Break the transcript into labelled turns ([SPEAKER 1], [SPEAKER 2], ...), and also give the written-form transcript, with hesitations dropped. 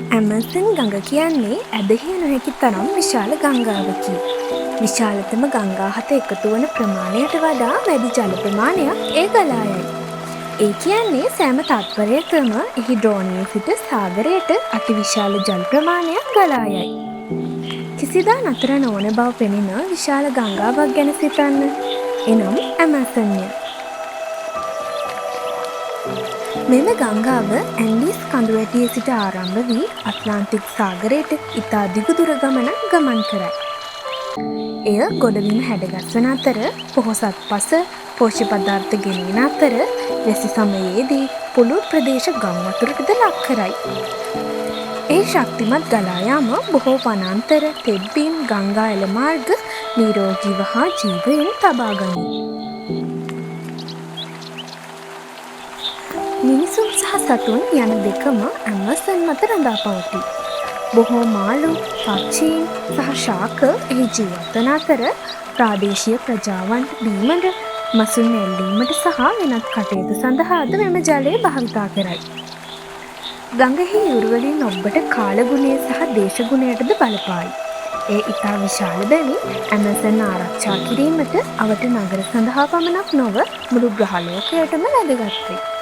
[SPEAKER 1] Amazon ගඟ කියන්නේ ඇදහිය නොහැකි තරම් විශාල ගංගාවකි. විශාලතම ගංගා හත එකතු වන ප්‍රමාණයට වඩා වැඩි ජල ප්‍රමාණයක් ඒ ගලා යයි. ඒ කියන්නේ සෑම තත්පරයකම එහි ද්‍රෝණයේ සිට සාගරයට අතිවිශාල ජල ප්‍රමාණයක් ගලා යයි. කිසිදා නතර නොවන බව පෙනෙන විශාල ගංගාවක් ගැන සිතන්න. එනම් ඇමසන්ය. මෙම ගංගාව ඇන්ඩීස් කඳුවැටියේ සිට ආරම්භ වී අට්ලාන්ටික් සාගරයට ඉතා දිගු දුර ගමනක් ගමන් කරයි. එය ගොඩබිම හැඩගස්වන අතර පොහොසත් පස පෝෂ්‍ය පදාර්ථ ගෙනෙන අතර වැසි සමයේදී පුළුල් ප්‍රදේශ ගම් වතුරටද ලක් කරයි. ඒ ශක්තිමත් ගලා යාම බොහෝ වනාන්තර, තෙත්බීම්, ගංගා ඇල මාර්ග නිරෝගීව හා ජීවයෙන් තබා ගනී. මිනිසුන් සහ සතුන් යන දෙකම ඇමසන් මත රඳා පවතී. බොහෝ මාළු, පක්ෂීන් සහ ශාක එහි ජීවත් වන අතර ප්‍රාදේශීය ප්‍රජාවන්ට බීමට, මසුන් එල්ලීමට සහ වෙනත් කටයුතු සඳහාද මෙම ජලය භාවිතා කරයි. ගඟෙහි යුරවලින් ඔබ්බට කාලගුණය සහ දේශගුණයටද බලපායි. ඒ ඉතා විශාල බැවින් ඇමසන් ආරක්ෂා කිරීමට අවට නගර සඳහා පමණක් නොව මුළු ග්‍රහලෝකයටම වැදගත් වේ.